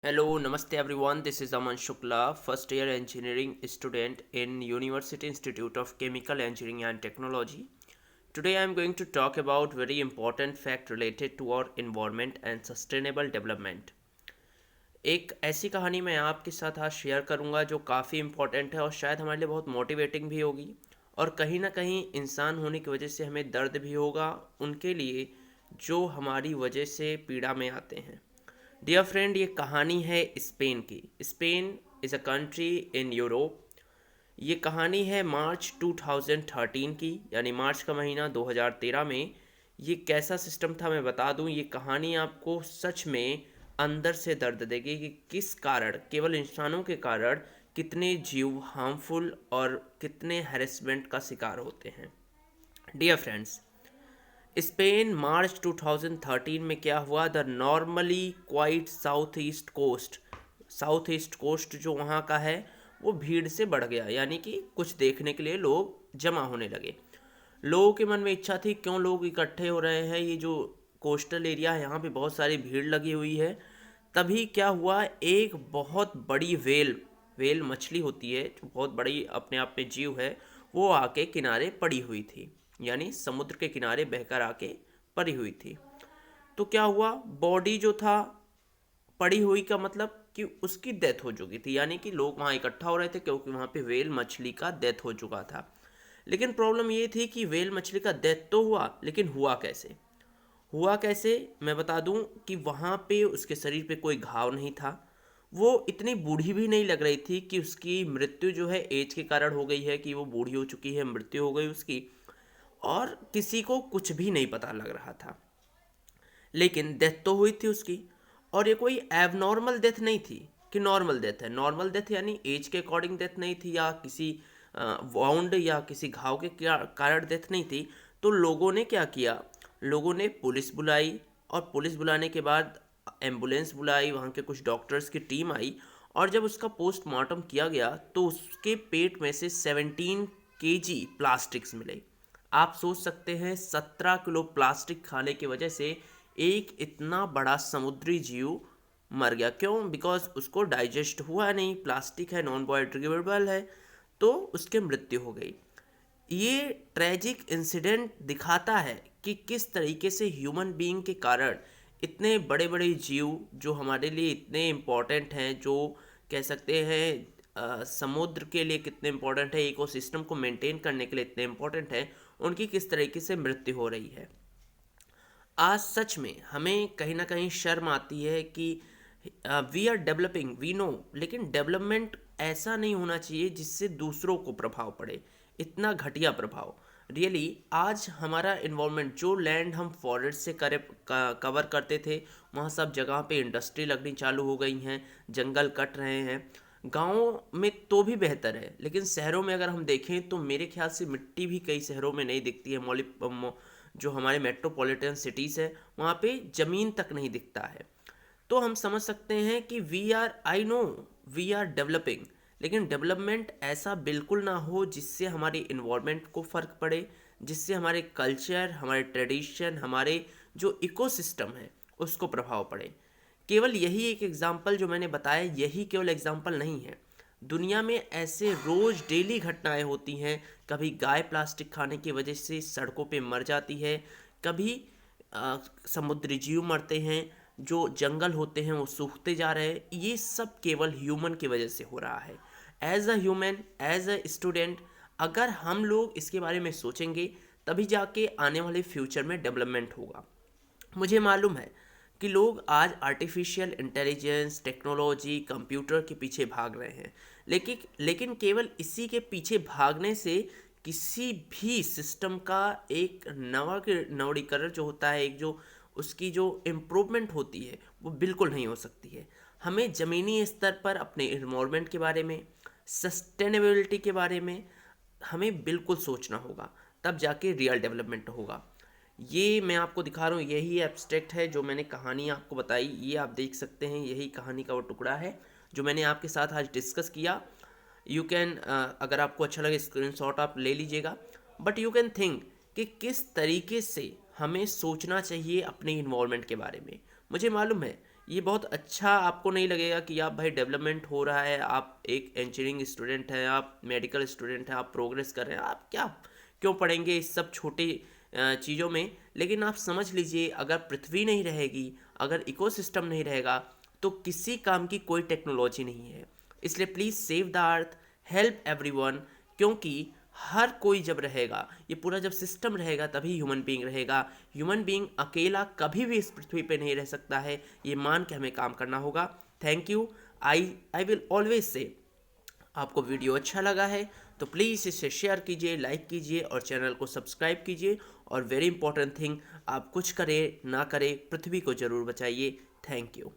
Hello, Namaste everyone. This is Aman Shukla, first year engineering student in University Institute of Chemical Engineering and Technology. Today I am going to talk about very important fact related to our environment and sustainable development. एक ऐसी कहानी मैं आपके साथ आज share करूंगा जो काफ़ी इम्पोर्टेंट है और शायद हमारे लिए बहुत मोटिवेटिंग भी होगी और कहीं ना कहीं इंसान होने की वजह से हमें दर्द भी होगा उनके लिए जो हमारी वजह से पीड़ा में आते हैं। डियर फ्रेंड, ये कहानी है स्पेन की। Spain is a country in Europe. ये कहानी है मार्च 2013 की, यानी मार्च का महीना 2013 में। ये कैसा सिस्टम था मैं बता दूं। ये कहानी आपको सच में अंदर से दर्द देगी कि किस कारण, केवल इंसानों के कारण, कितने जीव हार्मफुल और कितने हैरेसमेंट का शिकार होते हैं। डियर फ्रेंड्स, स्पेन मार्च 2013 में क्या हुआ, the normally quite south east coast जो वहाँ का है वो भीड़ से बढ़ गया, यानी कि कुछ देखने के लिए लोग जमा होने लगे। लोगों के मन में इच्छा थी, क्यों लोग इकट्ठे हो रहे हैं, ये जो कोस्टल एरिया है यहाँ पे बहुत सारी भीड़ लगी हुई है। तभी क्या हुआ, एक बहुत बड़ी वेल मछली होती है जो बहुत बड़ी अपने आप में जीव है, वो आके किनारे पड़ी हुई थी, यानी समुद्र के किनारे बहकर आके पड़ी हुई थी। तो क्या हुआ, बॉडी जो था पड़ी हुई का मतलब कि उसकी डेथ हो चुकी थी, यानी कि लोग वहाँ इकट्ठा हो रहे थे क्योंकि वहाँ पे वेल मछली का डेथ हो चुका था। लेकिन प्रॉब्लम ये थी कि वेल मछली का डेथ तो हुआ, लेकिन हुआ कैसे मैं बता दूं कि वहाँ पे उसके शरीर पे कोई घाव नहीं था। वो इतनी बूढ़ी भी नहीं लग रही थी कि उसकी मृत्यु जो है एज के कारण हो गई है, कि वो बूढ़ी हो चुकी है, मृत्यु हो गई उसकी, और किसी को कुछ भी नहीं पता लग रहा था। लेकिन डेथ तो हुई थी उसकी, और ये कोई एबनॉर्मल डेथ नहीं थी कि नॉर्मल डेथ है। नॉर्मल डेथ यानी एज के अकॉर्डिंग डेथ नहीं थी, या किसी वाउंड या किसी घाव के कारण डेथ नहीं थी। तो लोगों ने क्या किया, लोगों ने पुलिस बुलाई, और पुलिस बुलाने के बाद एम्बुलेंस बुलाई, वहाँ के कुछ डॉक्टर्स की टीम आई, और जब उसका पोस्टमार्टम किया गया तो उसके पेट में से 17 kg प्लास्टिक्स मिले। आप सोच सकते हैं 17 किलो प्लास्टिक खाने की वजह से एक इतना बड़ा समुद्री जीव मर गया। क्यों? बिकॉज उसको डाइजेस्ट हुआ नहीं, प्लास्टिक है, नॉन बायोडिग्रेडेबल है, तो उसकी मृत्यु हो गई। ये ट्रेजिक इंसिडेंट दिखाता है कि किस तरीके से ह्यूमन बीइंग के कारण इतने बड़े बड़े जीव जो हमारे लिए इतने इम्पोर्टेंट हैं, जो कह सकते हैं समुद्र के लिए कितने इम्पोर्टेंट है, इकोसिस्टम को मेंटेन करने के लिए इतने इम्पोर्टेंट है, उनकी किस तरीके से मृत्यु हो रही है। आज सच में हमें कहीं ना कहीं शर्म आती है कि we are developing, we know, लेकिन डेवलपमेंट ऐसा नहीं होना चाहिए जिससे दूसरों को प्रभाव पड़े, इतना घटिया प्रभाव। रियली आज हमारा इन्वायरमेंट, जो लैंड हम फॉरेस्ट से कवर करते थे, वहाँ सब जगह पे इंडस्ट्री लगनी चालू हो गई हैं, जंगल कट रहे हैं। गाँव में तो भी बेहतर है, लेकिन शहरों में अगर हम देखें तो मेरे ख्याल से मिट्टी भी कई शहरों में नहीं दिखती है। जो हमारे मेट्रोपॉलिटन सिटीज़ है वहाँ पे ज़मीन तक नहीं दिखता है। तो हम समझ सकते हैं कि we are, I know, we are developing, लेकिन डेवलपमेंट ऐसा बिल्कुल ना हो जिससे हमारे इन्वायरमेंट को फ़र्क पड़े, जिससे हमारे कल्चर, हमारे ट्रेडिशन, हमारे जो इकोसिस्टम है उसको प्रभाव पड़े। केवल यही एक एग्जाम्पल जो मैंने बताया, यही केवल एग्जाम्पल नहीं है। दुनिया में ऐसे रोज़ डेली घटनाएं होती हैं। कभी गाय प्लास्टिक खाने की वजह से सड़कों पे मर जाती है, कभी समुद्री जीव मरते हैं, जो जंगल होते हैं वो सूखते जा रहे हैं। ये सब केवल ह्यूमन की वजह से हो रहा है। As a human, as a student, अगर हम लोग इसके बारे में सोचेंगे तभी जाके आने वाले फ्यूचर में डेवलपमेंट होगा। मुझे मालूम है कि लोग आज आर्टिफिशियल इंटेलिजेंस, टेक्नोलॉजी, कंप्यूटर के पीछे भाग रहे हैं, लेकिन केवल इसी के पीछे भागने से किसी भी सिस्टम का एक नवीकरण जो होता है, एक जो उसकी जो इम्प्रूवमेंट होती है, वो बिल्कुल नहीं हो सकती है। हमें ज़मीनी स्तर पर अपने इन्वायरमेंट के बारे में, सस्टेनेबिलिटी के बारे में हमें बिल्कुल सोचना होगा, तब जाके रियल डेवलपमेंट होगा। ये मैं आपको दिखा रहा हूँ, यही एब्स्ट्रैक्ट है जो मैंने कहानी आपको बताई। ये आप देख सकते हैं, यही कहानी का वो टुकड़ा है जो मैंने आपके साथ आज डिस्कस किया। यू कैन, अगर आपको अच्छा लगे स्क्रीनशॉट आप ले लीजिएगा, बट यू कैन थिंक कि किस तरीके से हमें सोचना चाहिए अपने इन्वॉल्वमेंट के बारे में। मुझे मालूम है ये बहुत अच्छा आपको नहीं लगेगा कि आप भाई डेवलपमेंट हो रहा है, आप एक इंजीनियरिंग स्टूडेंट हैं, आप मेडिकल स्टूडेंट हैं, आप प्रोग्रेस कर रहे हैं, आप क्या क्यों पढ़ेंगे इस सब छोटी चीज़ों में। लेकिन आप समझ लीजिए, अगर पृथ्वी नहीं रहेगी, अगर इकोसिस्टम नहीं रहेगा, तो किसी काम की कोई टेक्नोलॉजी नहीं है। इसलिए please save the earth, help everyone, क्योंकि हर कोई जब रहेगा, ये पूरा जब सिस्टम रहेगा, तभी ह्यूमन बीइंग रहेगा। ह्यूमन बीइंग अकेला कभी भी इस पृथ्वी पे नहीं रह सकता है, ये मान के हमें काम करना होगा। Thank you. I will always say, आपको वीडियो अच्छा लगा है तो प्लीज़ इसे शेयर कीजिए, लाइक कीजिए और चैनल को सब्सक्राइब कीजिए। और वेरी इंपॉर्टेंट थिंग, आप कुछ करें ना करें, पृथ्वी को ज़रूर बचाइए। Thank you.